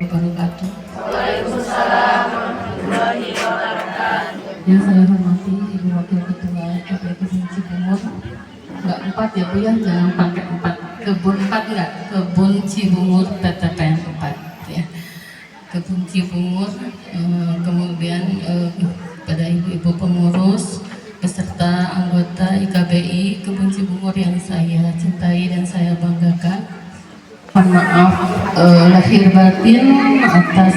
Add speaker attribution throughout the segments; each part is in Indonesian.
Speaker 1: wabarakatuh.
Speaker 2: Waalaikumsalam warahmatullahi wabarakatuh.
Speaker 1: Yang saya hormati Ibu Wakil Ketua KPI Provinsi Cibungur. Enggak 4 ya Bu ya, jangan pakai 4. Kebun 4 enggak, Kebun Cibungur TTPN 4 ya. Kebun Cibungur, kemudian pada ibu-ibu pengurus beserta anggota IKBI Kebun Cibungur yang saya cintai dan saya banggakan. Mohon maaf lahir batin atas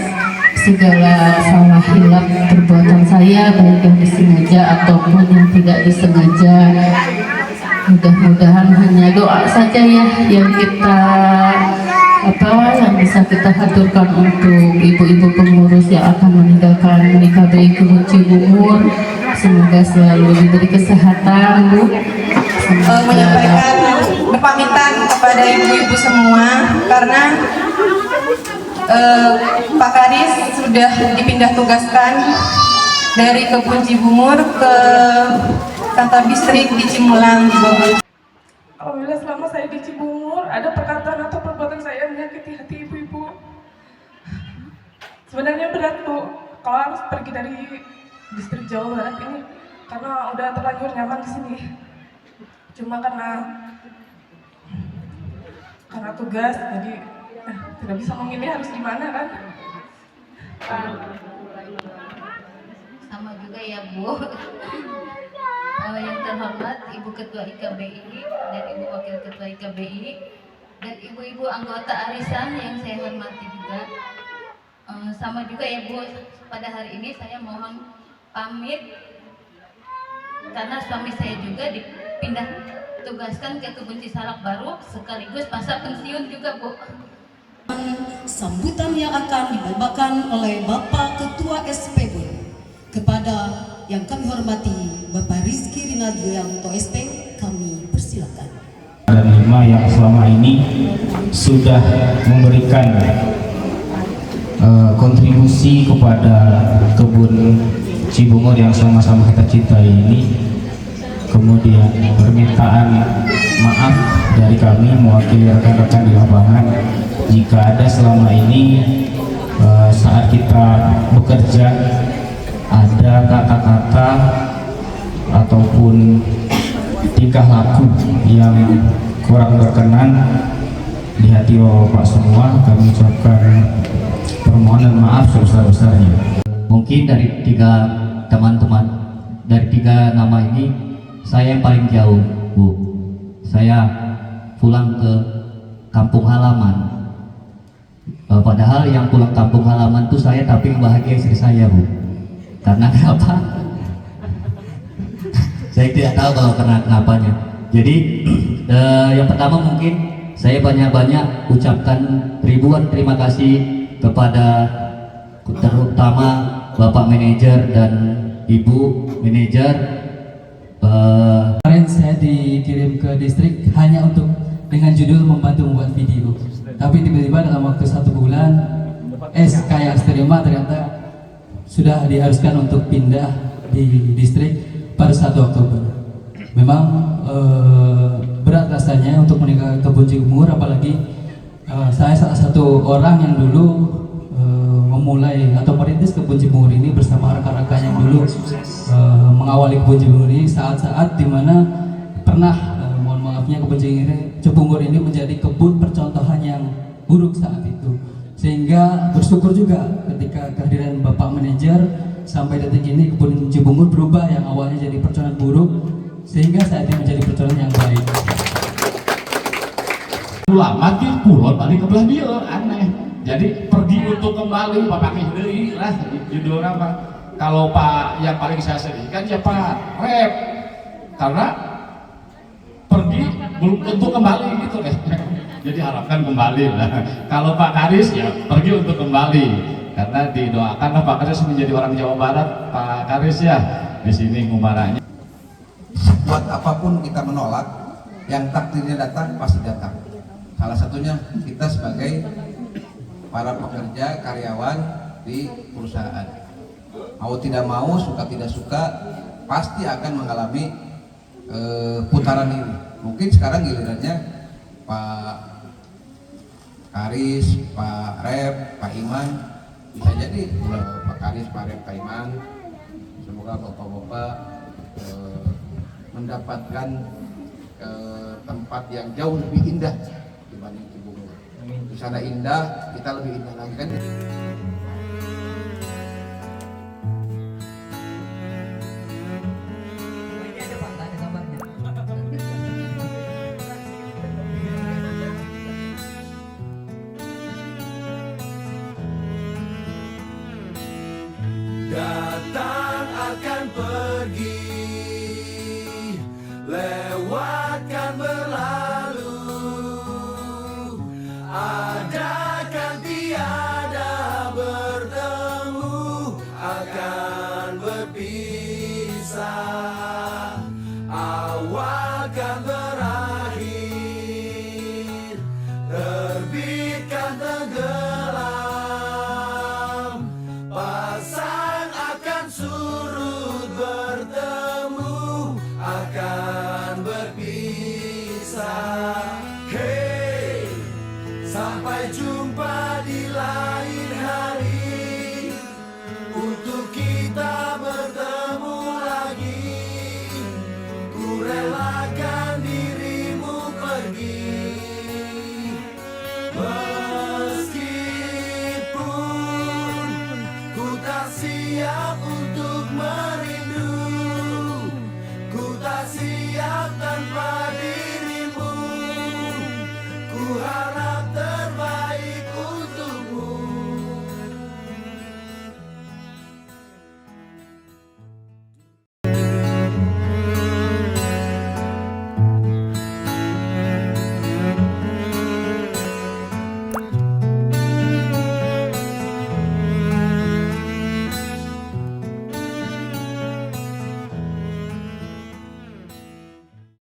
Speaker 1: segala salah hilaf perbuatan saya, baik yang disengaja ataupun yang tidak disengaja. Mudah-mudahan hanya doa saja ya yang kita yang bisa kita haturkan untuk ibu-ibu pengurus yang akan meninggalkan IKBI Kebun Cibungur. Semoga selalu diberi kesehatan, Bu.
Speaker 2: Menyampaikan pamitan kepada ibu-ibu semua karena Pak Karis sudah dipindah tugaskan dari Kebun Cibungur ke kantor distrik di Cimulang, Bogor.
Speaker 3: Alhamdulillah selama saya di Cibungur ada perkataan atau perbuatan saya menyakiti hati ibu-ibu. Sebenarnya berat Bu kalau harus pergi dari distrik Jawa Barat ini karena udah terlanjur nyaman di sini. Cuma karena tugas jadi tidak bisa memilih harus gimana kan.
Speaker 4: Sama juga ya Bu. Yang terhormat Ibu Ketua IKBI dan Ibu Wakil Ketua IKBI dan ibu-ibu anggota arisan yang saya hormati juga. Sama juga ya Bu, pada hari ini saya mohon pamit karena suami saya juga dipindah tugaskan ke Kebun Cisalak Baru sekaligus masa pensiun juga Bu.
Speaker 5: Sambutan yang akan dibawakan oleh Bapak Ketua SPB kepada yang kami hormati Bapak Rizky Rinaldianto SP, kami persilakan.
Speaker 6: Dan 5 yang selama ini sudah memberikan kontribusi kepada Kebun Cibungur yang sama-sama kita cintai ini. Kemudian permintaan maaf dari kami mewakili rekan-rekan di lapangan jika ada selama ini saat kita bekerja ada kata-kata ataupun tingkah laku yang kurang berkenan di hati Bapak semua. Kami ucapkan permohonan maaf sebesar-besarnya.
Speaker 7: Mungkin dari 3 teman-teman, dari 3 nama ini saya yang paling jauh Bu. Saya pulang ke kampung halaman. Padahal yang pulang kampung halaman itu saya, tapi yang bahagia istri saya Bu. Karena kenapa? Saya tidak tahu kalau kenapanya. Jadi yang pertama mungkin saya banyak-banyak ucapkan ribuan terima kasih kepada terutama Bapak manajer dan Ibu manajer.
Speaker 8: Kemarin saya dikirim ke distrik hanya untuk dengan judul membantu membuat video, tapi tiba-tiba dalam waktu 1 bulan SK yang terima ternyata sudah diharuskan untuk pindah di distrik pada 1 Oktober. Memang berat rasanya untuk meninggalkan Kebun Cibungur, apalagi saya salah satu orang yang dulu memulai atau merintis Kebun Cibungur ini bersama rekan-rekan yang dulu mengawali Kebun Cibungur ini saat-saat dimana pernah mohon maafnya Kebun Cibungur ini menjadi kebun percontohan yang buruk saat itu, sehingga bersyukur juga ketika kehadiran Bapak manajer sampai detik ini Kebun Cibungur berubah yang awalnya jadi percontohan buruk sehingga saat ini menjadi percontohan yang baik.
Speaker 9: Ulama di pulau balik ke belah dia aneh. Jadi pergi untuk kembali Bapak Kehdeui lah judulnya apa? Kalau Pak yang paling saya sedihkan ya Pak Rep, karena pergi belum tentu kembali gitu deh. Jadi harapkan kembali lah. Kalau Pak Karis ya pergi untuk kembali karena didoakan Pak Karis menjadi orang Jawa Barat. Pak Karis ya di sini ngumaranya.
Speaker 10: Buat apapun kita menolak, yang takdirnya datang pasti datang. Salah satunya kita sebagai para pekerja karyawan di perusahaan, mau tidak mau, suka tidak suka, pasti akan mengalami putaran ini. Mungkin sekarang gilirannya Pak Karis, Pak Rep, Pak Iman, bisa jadi Pak Karis, Pak Rep, Pak Iman, semoga bapak-bapak mendapatkan tempat yang jauh lebih indah dibanding Cibungur. Di sana indah, kita lebih indah lagi kan.
Speaker 11: Datang akan pergi, lewatkan berlalu, ada kan tiada bertemu, akan berpisah, awal kan berakhir, terbitkan tenggelam, pasang akan surut bertemu, akan berpisah. Hey, sampai jumpa di lain hari, untuk kita bertemu lagi. Ku relakan dirimu pergi, meskipun ku tak siap untuk merindu, ku tak siap tanpa